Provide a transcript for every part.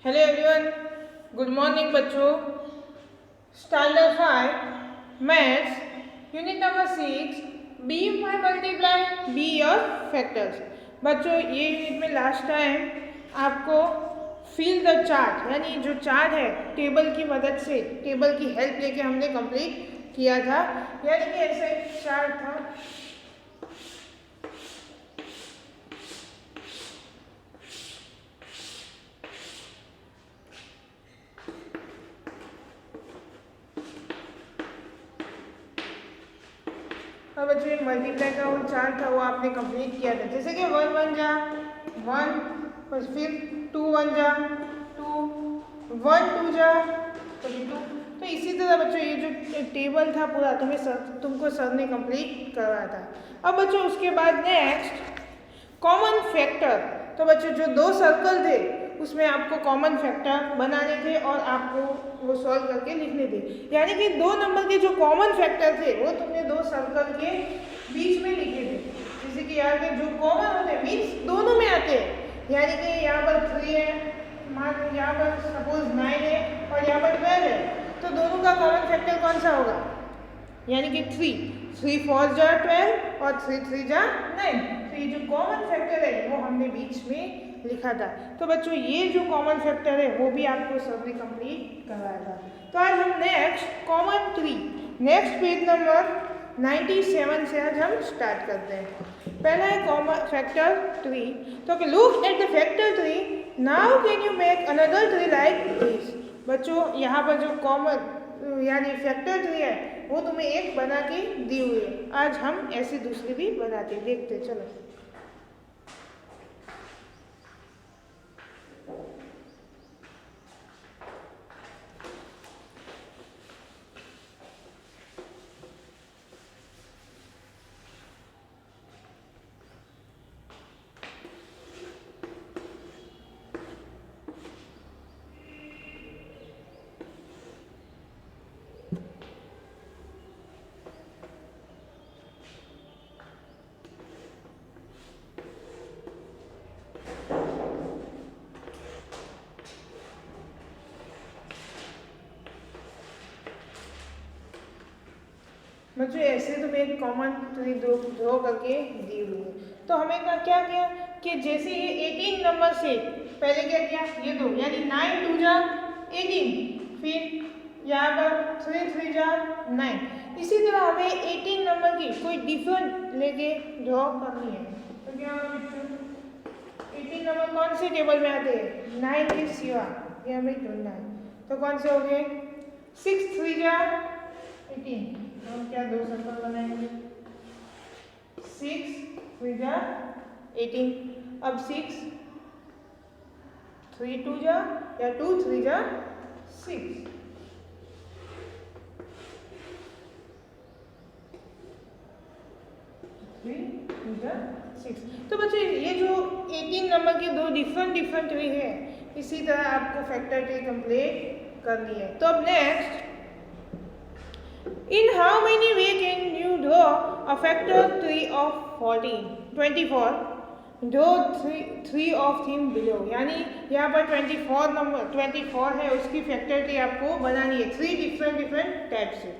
Hello everyone, good morning बच्चों। Standard 5 maths unit number 6 B Y multiply B और factors. बच्चों ये unit में लास्ट टाइम आपको फिल द चार्ट यानी जो चार्ट है टेबल की मदद से, टेबल की हेल्प लेके हमने कंप्लीट किया था। यानी कि ऐसा एक चार्ट था। और बच्चों एक मल्टीप्लाई का वो चार्ट था, वो आपने कंप्लीट किया था। जैसे कि 1 1 जा 1, फिर 2 1 जा 2, 1 2 जा तो 2। तो इसी तरह बच्चों ये जो टेबल था पूरा तुमको सर ने कंप्लीट करवाया था। अब बच्चों उसके बाद नेक्स्ट कॉमन फैक्टर। तो बच्चों जो दो सर्कल थे उसमें आपको कॉमन फैक्टर बनाने थे और आपको वो सॉल्व करके लिखने थे। यानी कि दो नंबर के जो कॉमन फैक्टर थे वो तुमने दो सर्कल के बीच में लिखे थे। जैसे कि यहाँ के जो कॉमन होते हैं मीन्स दोनों में आते हैं। यानी कि यहाँ पर 3 है, मान यहाँ पर सपोज 9 है और यहाँ पर 12 है, तो दोनों का कॉमन फैक्टर कौन सा होगा? यानी कि 3 4 जा 12 और 3 3 जा 9। तो ये जो कॉमन फैक्टर है वो हमने बीच में लिखा था। तो बच्चों ये जो कॉमन फैक्टर है वो भी आपको सर ने कंप्लीट करवाया था। तो आज हम next common tree, next page number 97 से आज हम स्टार्ट करते हैं। पहला है कॉमन फैक्टर ट्री। तो look at the factor tree, now can you make another tree like this. बच्चों यहाँ पर जो कॉमन यानी फैक्टर ट्री है वो तुम्हें एक बना के दी हुई है। आज हम ऐसे दूसरी भी बनाते देखते चलो। बच्चों ऐसे तो एक कॉमन ट्री ड्रॉ करके दी हुई है। तो हमें क्या किया कि जैसे ये 18 नंबर से पहले क्या किया, ये दो यानी 9 2 जा 18, फिर यहाँ पर 3 3 जा 9। इसी तरह हमें 18 नंबर की कोई डिफरेंट लेके ड्रॉ करनी है। तो क्या 18 नंबर कौन से टेबल में आते हैं? 9 के सिवा ये हमें ढूंढना है। तो कौन से हो गए? 6 3 जा 18। हम क्या दो सर्कल बनाएंगे? 6 3 जा 18। अब 6 3 2 जा या 2 3 जा 6। 3 2 जा 6। तो बच्चे ये जो 18 नंबर के दो डिफरेंट ट्री है, इसी तरह आपको फैक्टर ट्री कंप्लीट करनी है। तो अब next, in how many way can you draw a factor tree of 24? Draw three of them below। यानी यहाँ पर 24 नंबर 24 है, उसकी फैक्टर ट्री आपको बनानी है 3 डिफरेंट टाइप से।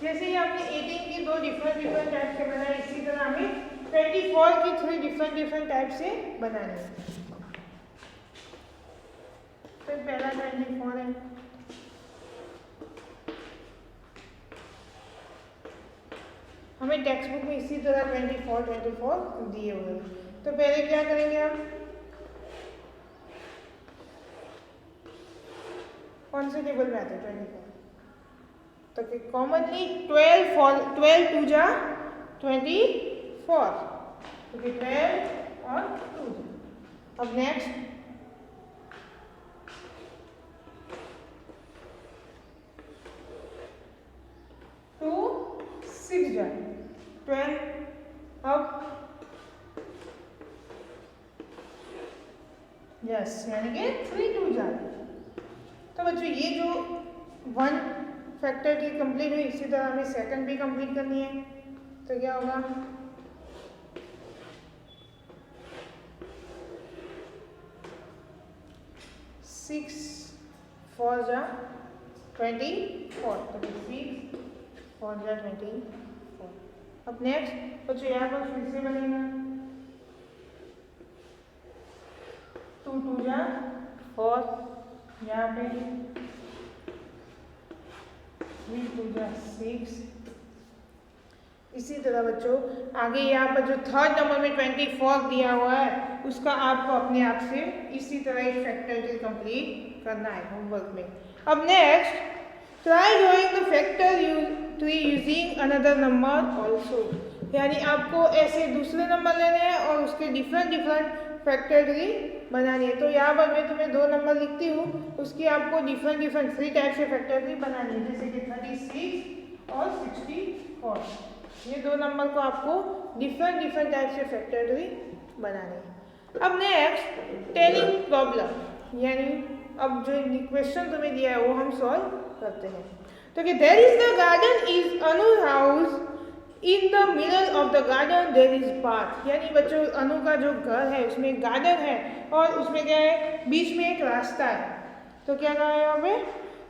जैसे ही आपने 18 की दो डिफरेंट टाइप से बनाए, इसी तरह हमें 24 की 3 डिफरेंट टाइप से बनानी है। तो पहला 24 है, हमें टेक्स्ट बुक में इसी तरह 24 दिए हुए हैं। तो पहले क्या करेंगे हम, कौन से टेबल में आते हैं 24? तो कॉमनली 12 2 जा 24, तो 12 और 2। अब नेक्स्ट 2 6 जा 12। अब यस यानी कि 3 2 जा। तो बच्चों ये जो 1 फैक्टर की कंप्लीट हुई, इसी तरह हमें सेकंड भी कंप्लीट करनी है। तो क्या होगा 6 4 जा 24, तो 6 4 जा 24। अब नेक्स्ट बच्चों यहाँ पर फिर से बनेगा 2 2 जा 4, यहाँ पे 3 2 जा 6। इसी तरह बच्चों आगे यहाँ पर जो थर्ड नंबर में 24 दिया हुआ है उसका आपको अपने आप से इसी तरह एक फैक्टर कंप्लीट करना है होमवर्क में। अब next try drawing the factor tree using another number also, यानी आपको ऐसे दूसरे नंबर लेने हैं और उसके डिफरेंट फैक्टर ट्री बनानी है। तो यहाँ पर मैं तुम्हें 2 नंबर लिखती हूँ, उसकी आपको डिफरेंट 3 टाइप से फैक्टर ट्री बनानी है, जैसे कि 36 और 64। ये 2 नंबर को आपको डिफरेंट टाइप से फैक्टर ट्री बनाने हैं। अब नेक्स्ट टेलिंग प्रॉब्लम, यानी अब जो क्वेश्चन तुम्हें दिया है वो हम सॉल्व करते हैं। तो कि there is the garden is a new house, in the middle of the garden there is path, यानी बच्चों अनु का जो घर है उसमें एक गार्डन है और उसमें क्या है, बीच में एक रास्ता है। तो क्या कहा है यहाँ पे,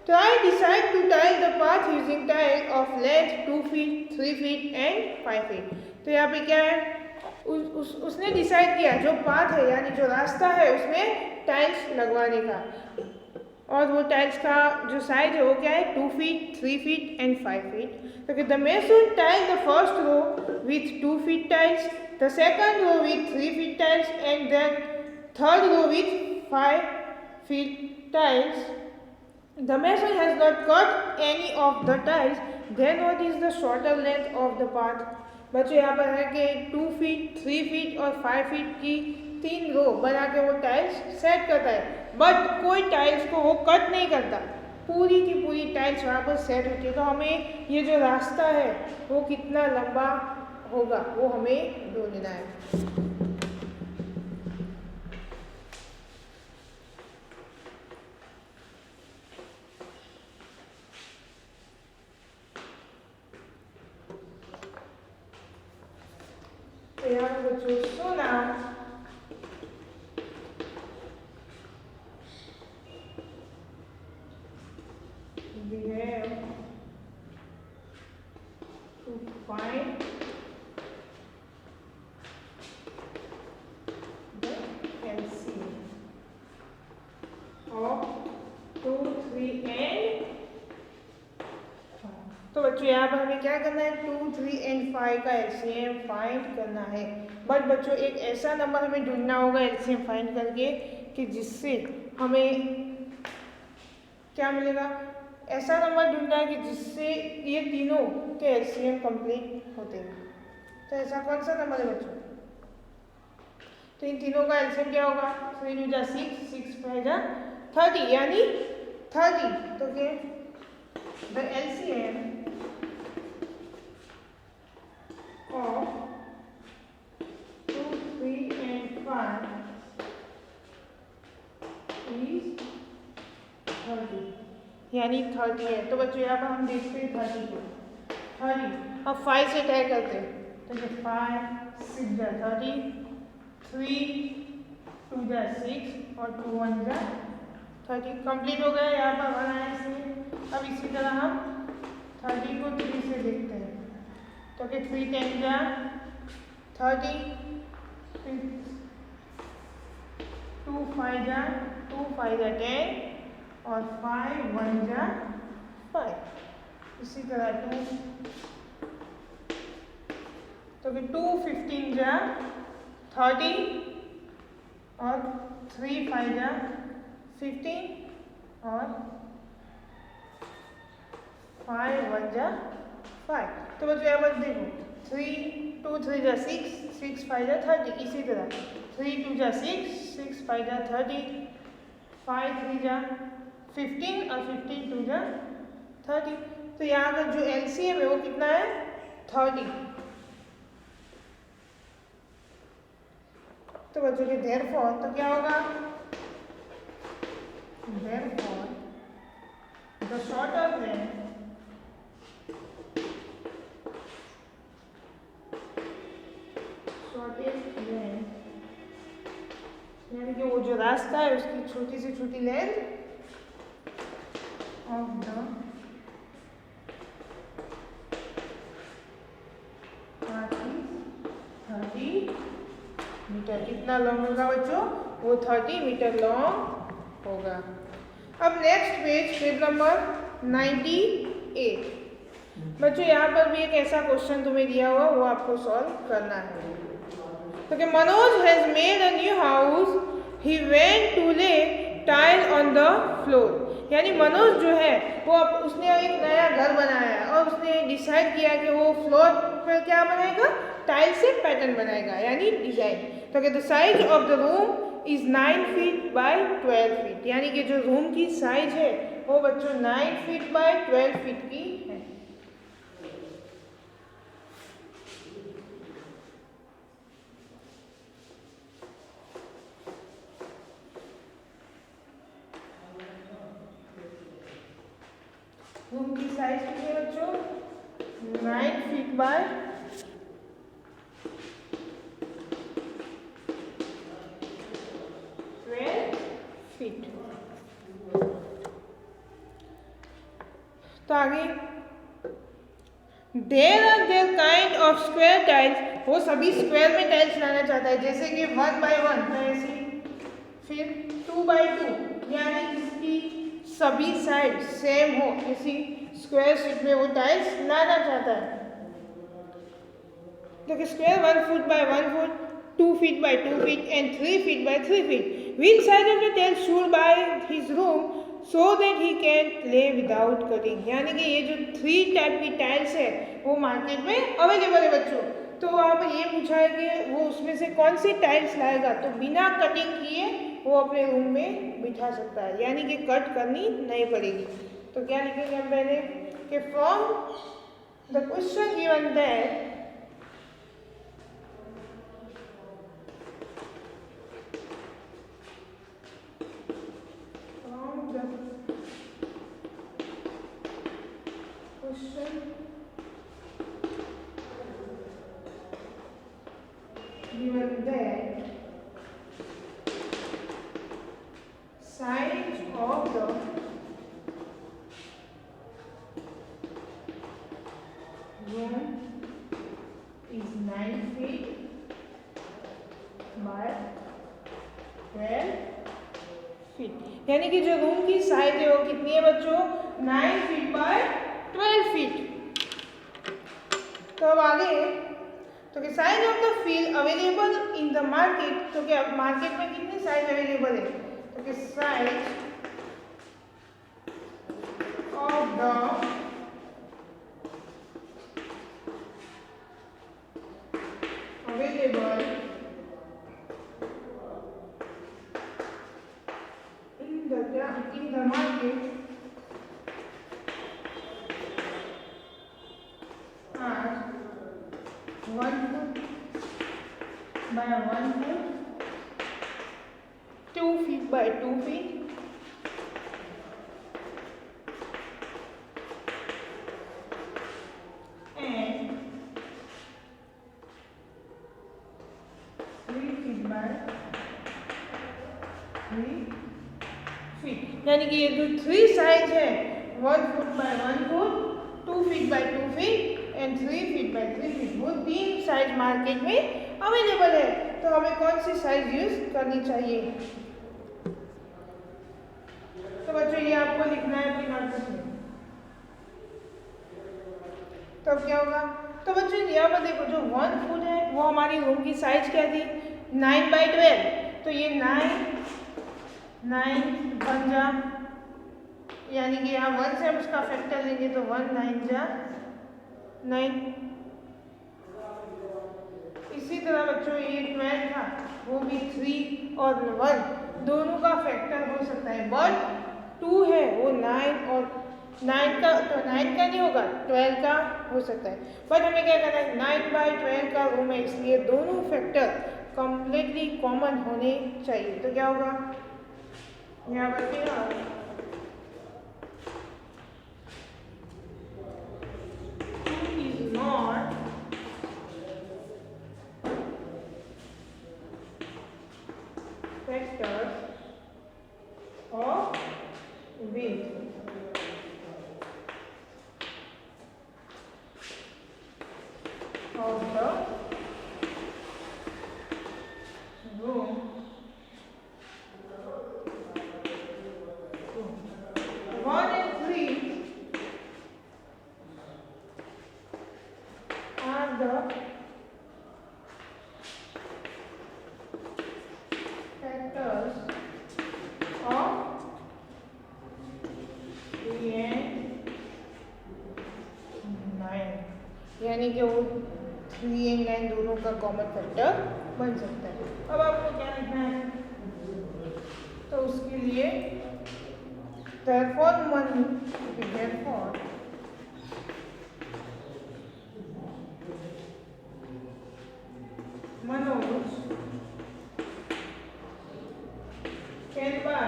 try decide to tile the path using tile of length 2 feet, 3 feet and 5 feet। तो यहाँ पे क्या है, उसने डिसाइड किया जो पाथ है यानी जो रास्ता है उसमें टाइल्स लगवाने का, और वो टाइल्स का जो साइज है वो क्या है 2 feet, 3 feet and 5 feet। तो कि the mason tiled the first row with 2 feet tiles, the second row with 3 feet tiles and then third row with 5 feet tiles। The mason has not cut any of the tiles, then what is the shorter length of the path। बच्चों यहाँ पर है कि 2 feet, 3 feet और 5 feet की 3 रो बना के वो टाइल्स सेट करता है, बट कोई टाइल्स को वो कट नहीं करता, पूरी की पूरी टाइल्स वहाँ पर सेट होती है। तो हमें ये जो रास्ता है वो कितना लंबा होगा वो हमें ढूंढना है। तो यहाँ पर बच्चों सुना we have to find the LCM of 2, 3 and 5। तो बच्चों यहाँ पर हमें क्या करना है, 2, 3 and 5 का LCM फाइंड करना है। बट बच्चों एक ऐसा नंबर हमें ढूंढना होगा LCM फाइंड करके कि जिससे हमें क्या मिलेगा, ऐसा नंबर ढूंढना है कि जिससे ये तीनों के LCM कंप्लीट होते हैं। तो ऐसा कौन सा नंबर है बच्चों, तो इन तीनों का LCM क्या होगा, 3 2 जा 6, 6 5 जा 30, यानी 30। तो क्या the LCM of 2, 3 and 5 is 30, यानी 30 है। तो बच्चों यहाँ पर हम देखते हैं 30 को, 30 अब 5 से तय करते हैं। तो ये 5 6 जा 30, 3 2 जा 6 और 2 1 जा 30 कंप्लीट हो गया। यहाँ पर बनाया इसमें। अब इसी तरह हम 30 को 3 से देखते हैं। तो कि 3 10 जा 30, 2 5 जा 10 और 5 1 जा 5। इसी तरह 2, तो कि 2 15 जा 30 और 3 5 जा 15 और 5 1 जा 5। तो बच्चों यहाँ पर देखो 3 2 3 जा 6, 6 5 जा 30। इसी तरह 3 2 जा 6, 6 5 जा 30, 5 3 जा 15 और 15 2 जा 30। तो यहाँ का जो LCM है वो कितना है 30। तो बच्चों के therefore तो क्या होगा, therefore the shorter length shortest length यानी कि वो जो रास्ता है उसकी छोटी से छोटी लेंथ ऑफ द 30 मीटर। कितना लॉन्ग होगा बच्चों? वो 30 मीटर लॉन्ग होगा। अब नेक्स्ट पेज नंबर 98। बच्चों यहाँ पर भी एक ऐसा क्वेश्चन तुम्हें दिया हुआ, वो आपको सॉल्व करना है। तो कि Manoj has made a new house, he went to lay tile on the floor. यानी मनोज जो है वो उसने एक नया घर बनाया और उसने डिसाइड किया कि वो फ्लोर पर क्या बनाएगा? टाइल से पैटर्न बनाएगा, यानी डिजाइन। तो कि the size of the room is 9 feet by 12 feet. यानी कि जो रूम की साइज है वो बच्चों 9 फीट बाय 12 फीट की है। रूम की साइज कितनी है बच्चों? 9 फीट बाय 12 फीट। तो आगे there kind of square tiles, वो सभी स्क्वायर में टाइल्स लाना चाहता है, जैसे कि 1 बाय 1 तो ऐसी, फिर 2 बाय 2 यानी जिसकी सभी साइड सेम हो, इसी स्क्वायर शीट में वो टाइल्स लाना चाहता है। तो square 1 foot by 1 foot, 2 feet by 2 feet and 3 feet by 3 feet. Which side of the tiles should buy his room so that he can lay without cutting। यानी कि ये जो 3 टाइप की टाइल्स है वो मार्केट में अवेलेबल है बच्चों। तो वहाँ पर ये पूछा है कि वो उसमें से कौन सी टाइल्स लाएगा, तो बिना कटिंग किए वो अपने रूम में बिठा सकता है, यानी कि कट करनी नहीं पड़ेगी। तो क्या लिखेंगे हम पहले कि from the question given that given that size of the room is 9 feet by 12 feet। यानी कि जो रूम की साइज है वो कितनी है बच्चों? 9 फीट बाय 12 फीट। तो अब आगे तो कि size of the field available in the market, तो क्या मार्केट में कितनी साइज अवेलेबल है? तो कि size of the available in the market are 1 foot by 1 foot, 2 feet by 2 feet, and 3 feet by 3 feet। यानी कि ये जो 3 साइज है 1 foot by 1 foot, 2 feet by 2 feet and 3 feet by 3 feet, वो 3 size market में available है। तो हमें कौन सी साइज यूज करनी चाहिए? तो बच्चों ये आपको लिखना है अपनी नोटबुक में। तो अब क्या होगा? तो बच्चों यहाँ पर देखो जो 1 फुट है वो हमारी रूम की साइज क्या थी? 9 बाय 12। तो ये 9 बन जा, यानी कि यहाँ 1 से हम उसका फैक्टर लेंगे तो 1 9 जा 9। इसी तरह बच्चों ये 12 था, वो भी 3 और 1 दोनों का फैक्टर हो सकता है, बट 2 है वो 9 और 9 का, तो 9 का नहीं होगा, 12 का हो सकता है। बट हमें क्या करना है? 9 बाय 12 का रूम है, इसलिए दोनों फैक्टर कंप्लीटली कॉमन होने चाहिए। तो क्या होगा यहाँ पर? क्या not factors of width of the room. 1 and 3 are the factors of 3 and 9, यानी कि वो 3 and 9 दोनों का कॉमन फैक्टर बन सकता है। अब आपको क्या लिखना है, तो उसके लिए therefore Manoj can buy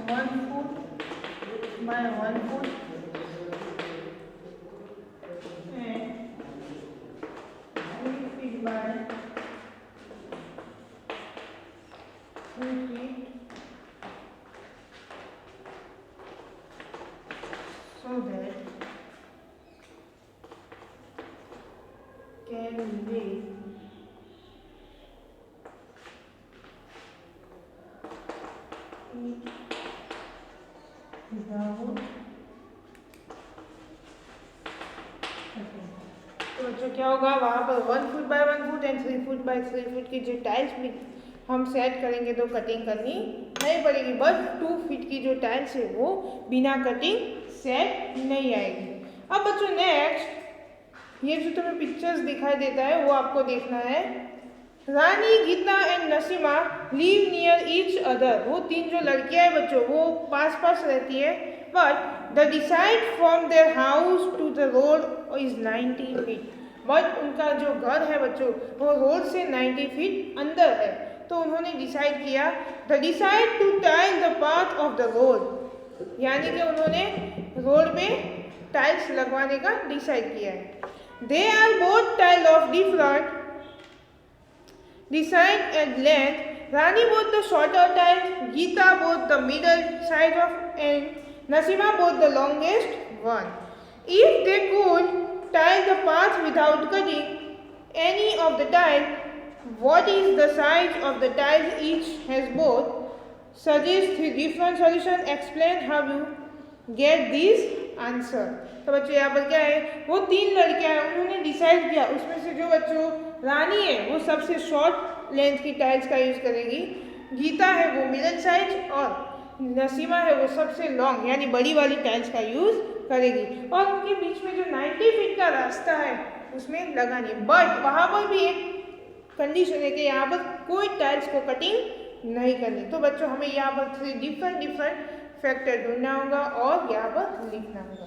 1 foot by 1 foot and 3 feet by 3 feet, so that can live without। तो बच्चों क्या होगा, वहाँ पर 1 foot by 1 foot and 3 foot by 3 foot की जो टाइल्स भी हम सेट करेंगे तो कटिंग करनी नहीं पड़ेगी, बस 2 फीट की जो टाइल्स है वो बिना कटिंग सेट नहीं आएगी। अब बच्चों नेक्स्ट, ये जो तुम्हें पिक्चर्स दिखाई देता है वो आपको देखना है। Rani, Geeta and Naseema live near each other. वो 3 जो लड़कियां हैं बच्चों वो पास पास रहती है, but the decide from their house to the road is 90 feet. But उनका जो घर है बच्चों वो रोड से 90 फीट अंदर है, तो उन्होंने डिसाइड किया the decide to tile the path of the road, यानी कि उन्होंने रोड में टाइल्स लगवाने का डिसाइड किया है। They are both tile of different decide and length. Rani both the shorter tile, Geeta both the middle side of and Naseema both the longest one. If they could tile the path without cutting any of the tile, what is the size of the tiles each has both? Suggest 3 different solution, explain how you get this answer। तो बच्चों यहाँ पर क्या है, वो 3 लड़कियां हैं, उन्होंने डिसाइड किया उसमें से जो बच्चों रानी है वो सबसे शॉर्ट लेंथ की टाइल्स का यूज़ करेगी, गीता है वो मिडल साइज और नसीमा है वो सबसे लॉन्ग यानी बड़ी वाली टाइल्स का यूज़ करेगी, और उनके बीच में जो 90 फीट का रास्ता है उसमें लगानी है। बट वहाँ पर भी एक कंडीशन है कि यहाँ पर कोई टाइल्स को कटिंग नहीं करनी। तो बच्चों हमें यहाँ पर 3 डिफरेंट फैक्टर ढूंढना होगा और यहाँ पर लिखना होगा।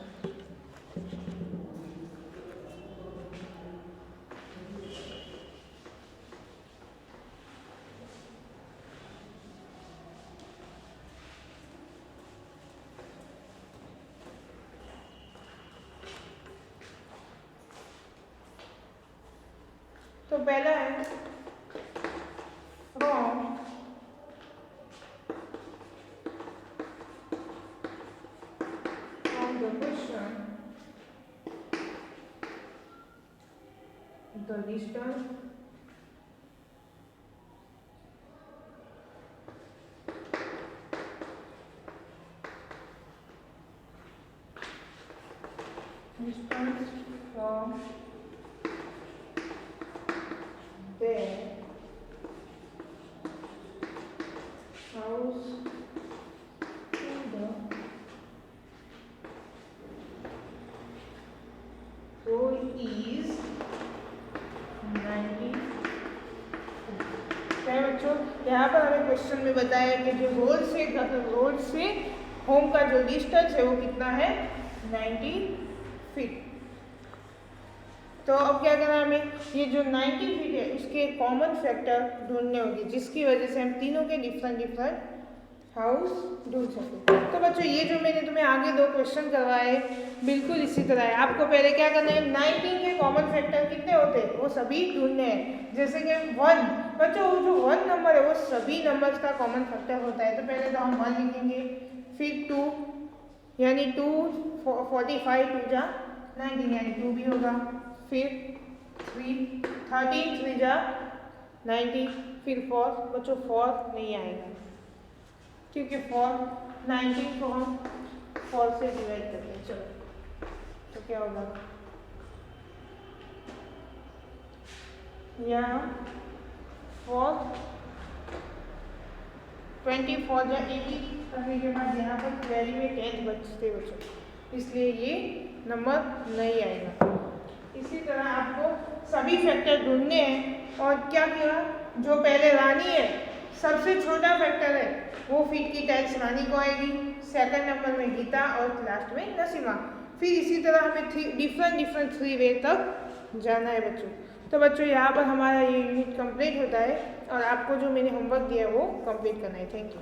तो पहला है from the question the distance from their house to the road is 90। क्या बच्चों, यहाँ पर हमें क्वेश्चन में बताया कि जो रोड से होम का जो डिस्टेंस है वो कितना है, 90 फीट। तो अब क्या करना है हमें, ये जो 90 फीट है उसके कॉमन फैक्टर ढूंढने होंगे, जिसकी वजह से हम तीनों के डिफरेंट हाउस ढूंढ सके। तो बच्चों ये जो मैंने तुम्हें आगे 2 क्वेश्चन करवाए बिल्कुल इसी तरह है। आपको पहले क्या करना है, 19 के कॉमन फैक्टर कितने होते हैं वो सभी ढूंढने हैं। जैसे कि 1, बच्चों जो 1 नंबर है वो सभी नंबर्स का कॉमन फैक्टर होता है। तो पहले तो हम 1 लिखेंगे, फिर 2 यानी 2 45 2 जा 19 यानी 2 भी होगा, फिर 3 13 3 जा 90, फिर 4 बच्चों 4 नहीं आएगा क्योंकि 19 को हम 4 से डिवाइड करते हैं। चलो तो क्या होगा, यहाँ 4 24 या 80 करने के बाद यहाँ पर वैल्यू में 10 बचते बच्चों, इसलिए ये नंबर नहीं आएगा। इसी तरह आपको सभी फैक्टर ढूंढने हैं और क्या किया, जो पहले रानी है सबसे छोटा फैक्टर है वो फीट की टाइल्स रानी को आएगी, सेकंड नंबर में गीता और लास्ट में नसीमा। फिर इसी तरह हमें डिफरेंट 3 वे तक जाना है बच्चों। तो बच्चों यहाँ पर हमारा ये यूनिट कंप्लीट होता है और आपको जो मैंने होमवर्क दिया है वो कंप्लीट करना है। Thank you.